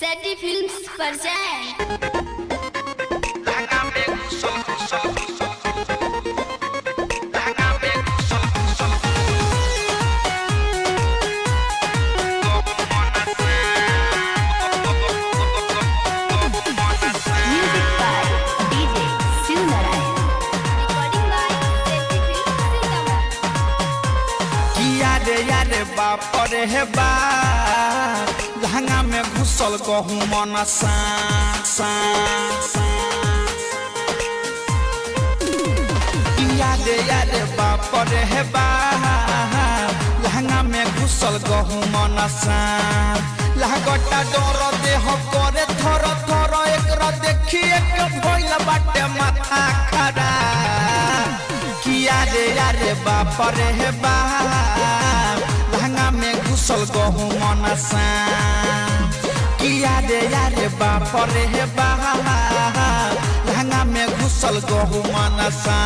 सैटी films पर जाएं। बाप रे हे बा लहंगा में घुसल गहू मन सा याद बाप रे हे बा लहंगा में घुसल गहू मन सा लहगटा डर देह करे थर थर एकरा देखिए के भइल बाटे माथा खड़ा किया रे बाप रे हे बा लहंगा में घुसल गहू मन सा किया रे बाप रे हे बा लहंगा में घुसल गहू मन सा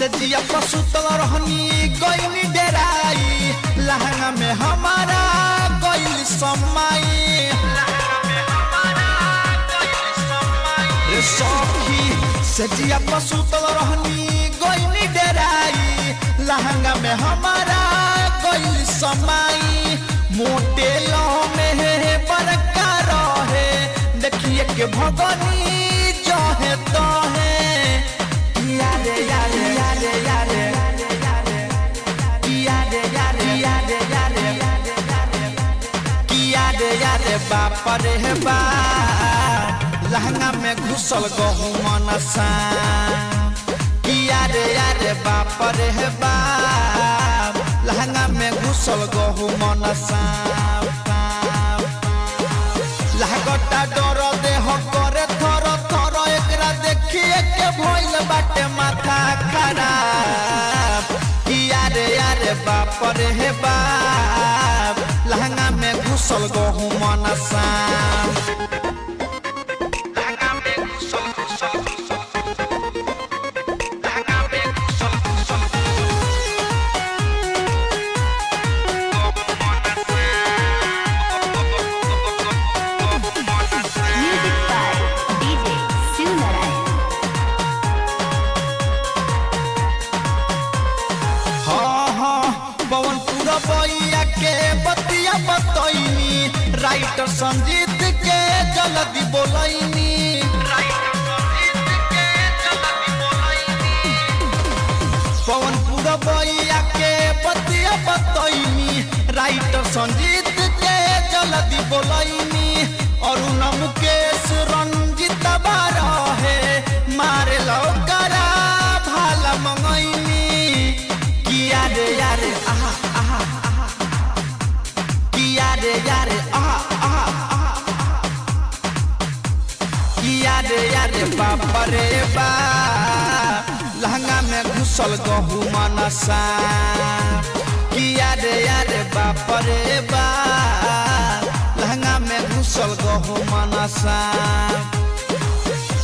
सजिया पसुतल रहनी गइनी डेराई लहंगा में हमारा गइल समाई सखी सजिया पसुतल रहनी गइनी डेराई लहंगा में हमारा गइल समाई मोटे लह में बरका रहे देखिए के भगनी जहे तहे बाप रे बा लहंगा में घुसल गहू मन सा किया रे बाप रे बा लहंगा में घुसल गहू मन सा लहगटा डर देह करे थर थर एकरा देखिए के भइल बाटे माथा खराब किया रे बाप रे बा लहंगा में घुसल गहू मन सा बइया के बतिया बतैनी राइटर संजीत के जल्दी बोलैनी पवनपुर बइया के बतिया बतैनी राइटर संजीत के जल्दी बोलैनी अरुण मुकेश रंजित बारा है मारे लौकरा भाला मंगैनी किया रे आहा यारे यारे बाप रे बा लहंगा में घुसल गहू मन सा किया रे बाप रे बा लहंगा में घुसल गहू मन सा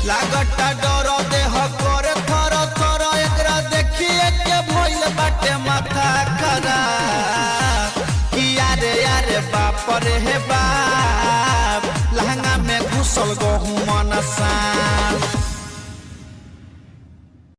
लागटा डर देह करे थर थर एकरा देखिए के भइल बाटे माथा खराब किया रे बाप रे बा लहंगा में घुसल गहू मन सा।